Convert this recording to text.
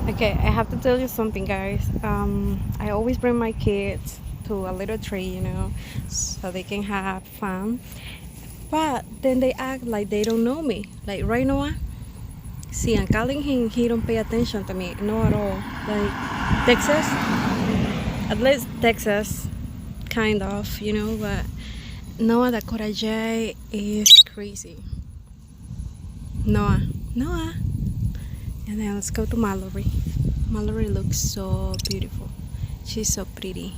Okay, I have to tell you something, guys. I always bring my kids to a little tree, so they can have fun. But then they act like they don't know me. Like right now, see, I'm calling him, he don't pay attention to me, no at all. Like Texas, at least Texas, kind of, but Noah the Coraje is crazy. Noah. And then let's go to Mallory. Mallory looks so beautiful. She's so pretty.